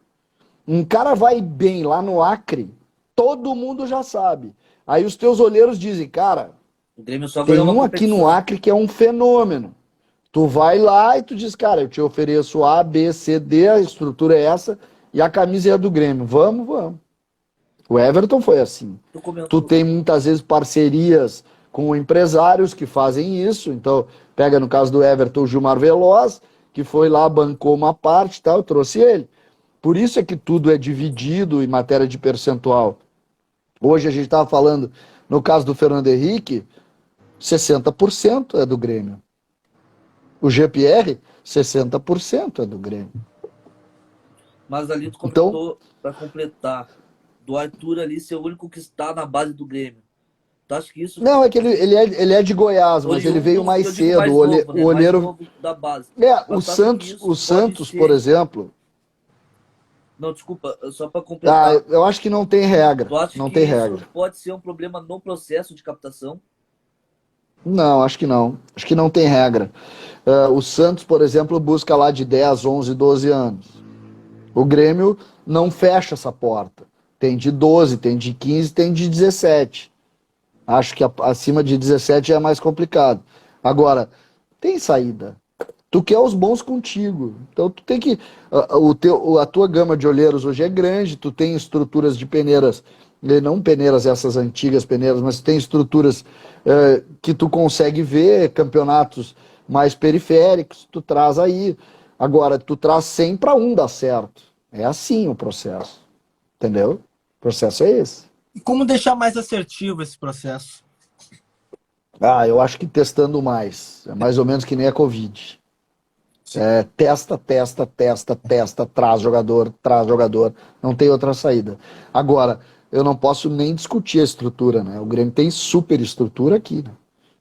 Um cara vai bem lá no Acre, todo mundo já sabe. Aí os teus olheiros dizem, cara, o Grêmio só tem ganhou uma um aqui no competição. Acre que é um fenômeno. Tu vai lá e tu diz, cara, eu te ofereço A, B, C, D, a estrutura é essa e a camisa é a do Grêmio. Vamos, vamos. O Everton foi assim. Tu Tu comentou, tem muitas vezes parcerias com empresários que fazem isso. Então, pega no caso do Everton o Gilmar Veloz, que foi lá, bancou uma parte e tal, eu trouxe ele. Por isso é que tudo é dividido em matéria de percentual. Hoje a gente estava falando, no caso do Fernando Henrique, 60% é do Grêmio. O GPR, 60% é do Grêmio. mas ali tu Então, comentou, para completar, do Arthur ali ser o único que está na base do Grêmio. Tu acha que isso, não, é que ele é de Goiás, mas ele veio oriundo, mais eu digo cedo. mais novo, O né? Mais olheiro. novo da base. O Mas tu acha que Santos, o isso pode Santos, por ser. exemplo. Não, desculpa, só para completar. Eu acho que não tem regra. Tu acha Não que tem isso regra. pode ser um problema no processo de captação? Não, acho que não. Acho que não tem regra. O Santos, por exemplo, busca lá de 10, 11, 12 anos. O Grêmio não fecha essa porta. Tem de 12, tem de 15, tem de 17. Acho que acima de 17 é mais complicado. Agora, tem saída. Tu quer os bons contigo. Então tu tem que. A tua gama de olheiros hoje é grande, tu tem estruturas de peneiras, não peneiras essas antigas peneiras, mas tem estruturas que tu consegue ver, campeonatos mais periféricos, tu traz aí. Agora, tu traz 100 para um dar certo. É assim o processo. Entendeu? O processo é esse. E como deixar mais assertivo esse processo? Ah, eu acho que testando mais. É mais ou menos que nem a Covid. É, testa, testa, testa, testa, traz jogador, traz jogador. Não tem outra saída. Agora, eu não posso nem discutir a estrutura, né? O Grêmio tem super estrutura aqui, né?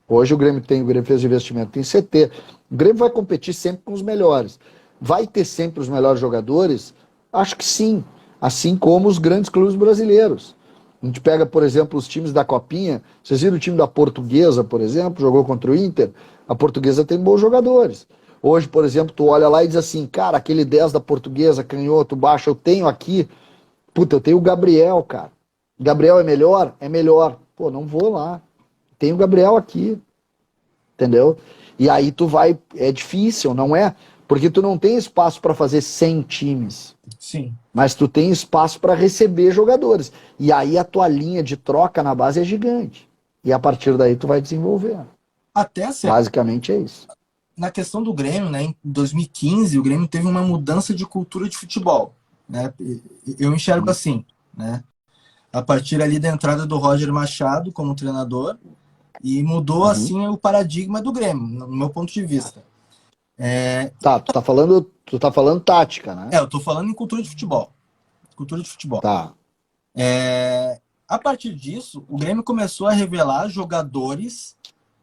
Hoje o Grêmio fez investimento, tem CT. O Grêmio vai competir sempre com os melhores. Vai ter sempre os melhores jogadores? Acho que sim. Assim como os grandes clubes brasileiros. A gente pega, por exemplo, os times da Copinha. Vocês viram o time da Portuguesa, por exemplo, jogou contra o Inter. A Portuguesa tem bons jogadores. Hoje, por exemplo, tu olha lá e diz assim, cara, aquele 10 da Portuguesa, canhoto, baixo, eu tenho aqui. Puta, eu tenho o Gabriel, cara. Gabriel é melhor? É melhor. Pô, não vou lá. Tem o Gabriel aqui, entendeu? E aí tu vai, é difícil, não é? Porque tu não tem espaço para fazer 100 times, Sim. mas tu tem espaço para receber jogadores. E aí a tua linha de troca na base é gigante. E a partir daí tu vai desenvolver. Até assim, Basicamente é isso. na questão do Grêmio, né, em 2015, o Grêmio teve uma mudança de cultura de futebol, né? Eu enxergo assim, né? A partir ali da entrada do Roger Machado como treinador, e mudou assim o paradigma do Grêmio, no meu ponto de vista. Tá, tu tá falando tática, né? Eu tô falando em cultura de futebol. Cultura de futebol. Tá. A partir disso, o Grêmio começou a revelar jogadores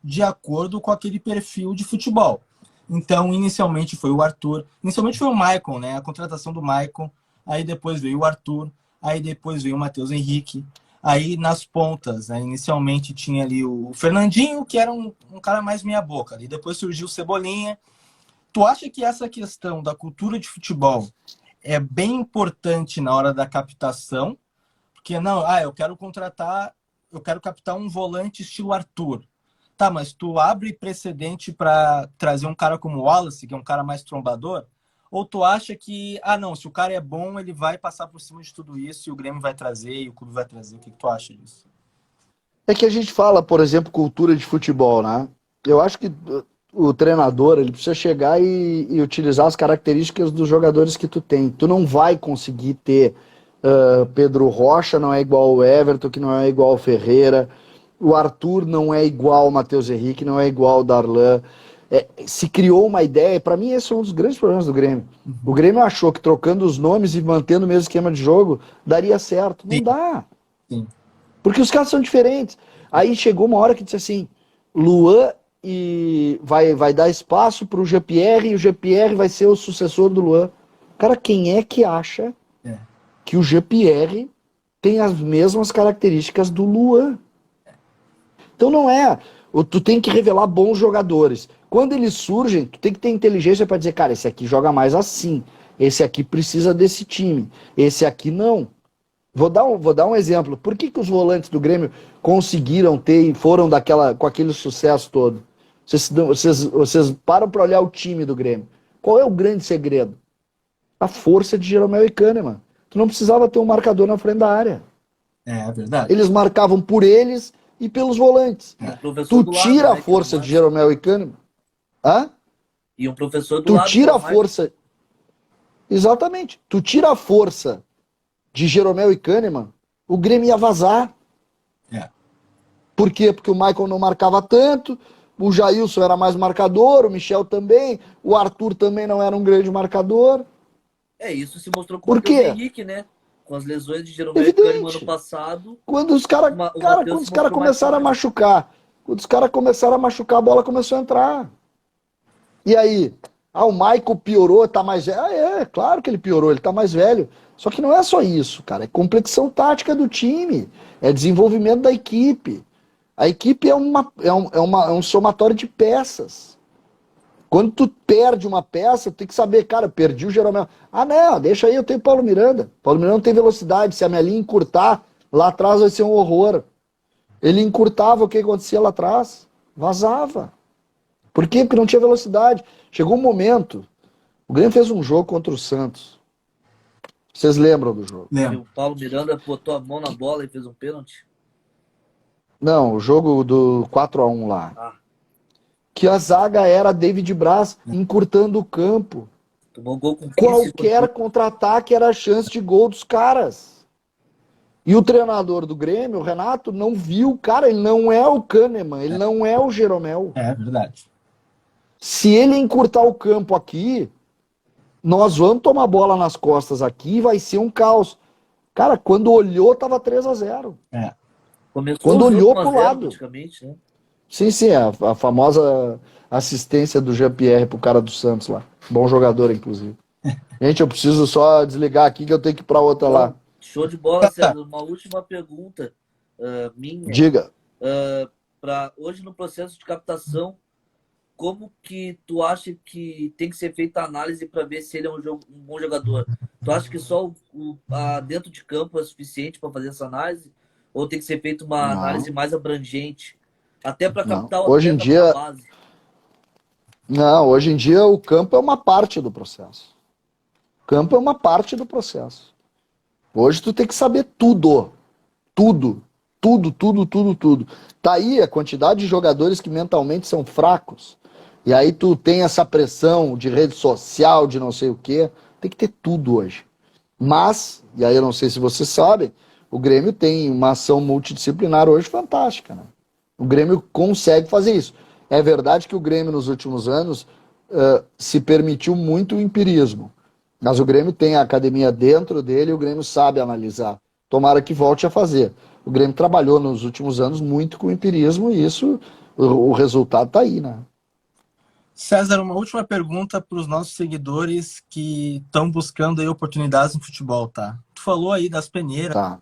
de acordo com aquele perfil de futebol. Então, inicialmente foi o Arthur, inicialmente foi o Maicon, né? A contratação do Maicon, aí depois veio o Arthur, aí depois veio o Matheus Henrique, aí nas pontas, né? Inicialmente tinha ali o Fernandinho, que era um cara mais meia boca, e depois surgiu o Cebolinha. Tu acha que essa questão da cultura de futebol é bem importante na hora da captação? Porque não, eu quero captar um volante estilo Arthur. Tá, mas tu abre precedente para trazer um cara como o Wallace, que é um cara mais trombador? Ou tu acha que, não, se o cara é bom, ele vai passar por cima de tudo isso e o Grêmio vai trazer e o clube vai trazer? O que tu acha disso? É que a gente fala, por exemplo, cultura de futebol, né? Eu acho que o treinador ele precisa chegar e utilizar as características dos jogadores que tu tem. Tu não vai conseguir ter Pedro Rocha não é igual ao Everton, que não é igual ao Ferreira. O Arthur não é igual ao Matheus Henrique, não é igual ao Darlan. Se criou uma ideia, para mim esse é um dos grandes problemas do Grêmio. O Grêmio achou que trocando os nomes e mantendo o mesmo esquema de jogo daria certo. Não dá. Sim. Porque os caras são diferentes. Aí chegou uma hora que disse assim, Luan e vai dar espaço para o Jean-Pierre e o Jean-Pierre vai ser o sucessor do Luan. Cara, quem é que acha que o Jean-Pierre tem as mesmas características do Luan? Então não é. Tu tem que revelar bons jogadores. Quando eles surgem, tu tem que ter inteligência para dizer, cara, esse aqui joga mais assim. Esse aqui precisa desse time. Esse aqui não. Vou dar um exemplo. Por que os volantes do Grêmio conseguiram ter e foram com aquele sucesso todo? Vocês param para olhar o time do Grêmio. Qual é o grande segredo? A força de Jeromel e Kahneman. Tu não precisava ter um marcador na frente da área. É verdade. Eles marcavam por eles e pelos volantes. Tu tira a força de Jeromel e Kahneman. Hã? E um professor do lado. Tu tira a força. Exatamente. Tu tira a força de Jeromel e Kahneman, o Grêmio ia vazar. Por quê? Porque o Michael não marcava tanto, o Jailson era mais marcador, o Michel também, o Arthur também não era um grande marcador. Isso se mostrou com o Matheus Henrique, né? Com as lesões de Jeromel e Kahneman ano passado. Quando os caras começaram a machucar, a bola começou a entrar. E aí? O Michael piorou, tá mais velho. Claro que ele piorou, ele tá mais velho. Só que não é só isso, cara. É complexão tática do time. É desenvolvimento da equipe. A equipe é um somatório de peças. Quando tu perde uma peça, tu tem que saber, cara, eu perdi o Jeromel. Não, deixa aí, eu tenho o Paulo Miranda. Paulo Miranda não tem velocidade. Se a minha linha encurtar, lá atrás vai ser um horror. Ele encurtava, o que acontecia lá atrás? Vazava. Por quê? Porque não tinha velocidade. Chegou um momento, o Grêmio fez um jogo contra o Santos. Vocês lembram do jogo? E o Paulo Miranda botou a mão na bola e fez um pênalti? Não, o jogo do 4-1 lá. Que a zaga era David Braz encurtando o campo. Tomou gol com 15 Qualquer contra-ataque era chance de gol dos caras. E o treinador do Grêmio, o Renato, não viu, cara, ele não é o Kahneman, ele não é o Jeromel. É verdade. Se ele encurtar o campo aqui, nós vamos tomar bola nas costas aqui e vai ser um caos. Cara, quando olhou, tava 3-0. É. Começou Quando o jogo olhou 1 a pro 0 lado. praticamente, né? Sim, a famosa assistência do Jean-Pierre pro cara do Santos lá. Bom jogador, inclusive. Gente, eu preciso só desligar aqui que eu tenho que ir pra outra lá. Então, show de bola, César. Uma última pergunta minha. Diga. Para hoje no processo de captação, como que tu acha que tem que ser feita a análise para ver se ele é um bom jogador? Tu acha que só dentro de campo é suficiente para fazer essa análise? Ou tem que ser feita uma análise mais abrangente? Até para captar o hoje em atleta dia, pra base. não, hoje em dia o campo é uma parte do processo. O campo é uma parte do processo. Hoje tu tem que saber tudo. Tudo. Tudo. Tá aí a quantidade de jogadores que mentalmente são fracos. E aí tu tem essa pressão de rede social, de não sei o quê. Tem que ter tudo hoje. Mas, e aí eu não sei se vocês sabem, o Grêmio tem uma ação multidisciplinar hoje fantástica, né? O Grêmio consegue fazer isso. É verdade que o Grêmio nos últimos anos se permitiu muito o empirismo. Mas o Grêmio tem a academia dentro dele e o Grêmio sabe analisar. Tomara que volte a fazer. O Grêmio trabalhou nos últimos anos muito com o empirismo e isso, o resultado tá aí, né? César, uma última pergunta para os nossos seguidores que estão buscando aí oportunidades no futebol, tá? Tu falou aí das peneiras. Tá.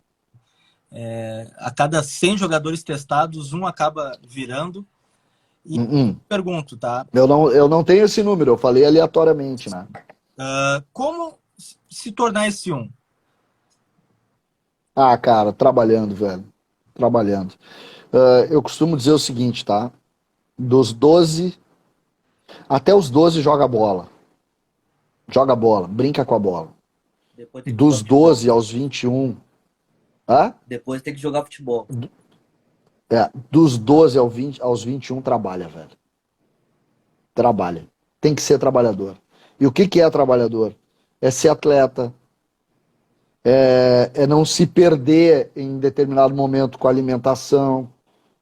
A cada 100 jogadores testados, um acaba virando. E pergunto, tá? Eu não tenho esse número, eu falei aleatoriamente, né? Como se tornar esse um? Ah, cara, trabalhando, velho. Trabalhando. Eu costumo dizer o seguinte, tá? Dos 12, até os 12 joga bola. Joga bola, brinca com a bola. Depois tem que Dos jogar futebol. 12 aos 21. Depois tem que jogar futebol. Dos 12 aos 21 trabalha, velho. Trabalha. Tem que ser trabalhador. E o que é trabalhador? É ser atleta. É não se perder em determinado momento com a alimentação,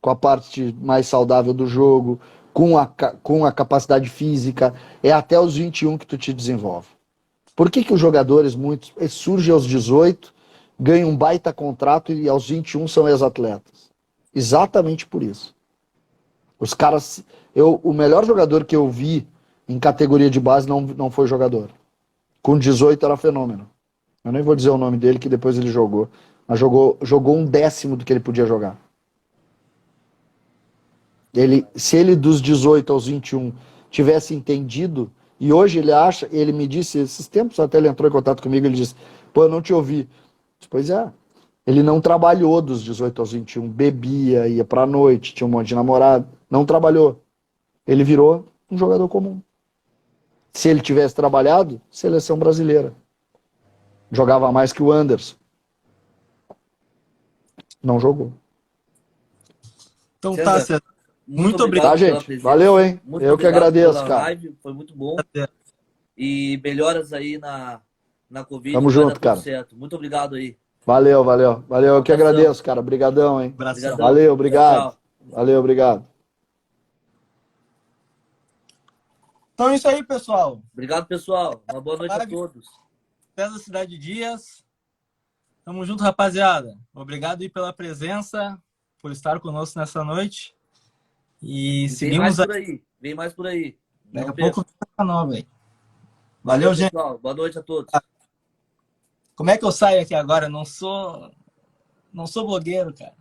com a parte mais saudável do jogo, com a capacidade física. É até os 21 que tu te desenvolve. Por que os jogadores, muitos, surgem aos 18, ganham um baita contrato e aos 21 são ex-atletas? Exatamente por isso. Os caras... o melhor jogador que eu vi em categoria de base não foi jogador. Com 18 era fenômeno. Eu nem vou dizer o nome dele, que depois ele jogou. Mas jogou 1/10 do que ele podia jogar. Se ele dos 18 aos 21 tivesse entendido, e hoje ele me disse, esses tempos até ele entrou em contato comigo, ele disse, pô, eu não te ouvi. Pois é. Ele não trabalhou dos 18 aos 21, bebia, ia pra noite, tinha um monte de namorado. Não trabalhou. Ele virou um jogador comum. Se ele tivesse trabalhado, seleção brasileira. Jogava mais que o Anderson. Não jogou. Então tá, César. Muito obrigado. Tá, gente? Valeu, hein? Muito eu que obrigado agradeço, pela cara. live, foi muito bom. E melhoras aí na Covid. Tamo junto, cara. Certo. Muito obrigado aí. Valeu. Eu que agradeço, cara. Obrigadão, hein? Abração. Valeu, obrigado. Tchau. Valeu, obrigado. Então é isso aí, pessoal. Obrigado, pessoal. Uma boa noite a todos. César Cidade Dias. Tamo junto, rapaziada. Obrigado aí pela presença, por estar conosco nessa noite. E seguimos aí. Vem mais por aí. Daqui a pouco tá nova aí. Valeu, gente. Pessoal. Boa noite a todos. Como é que eu saio aqui agora? Não sou blogueiro, cara.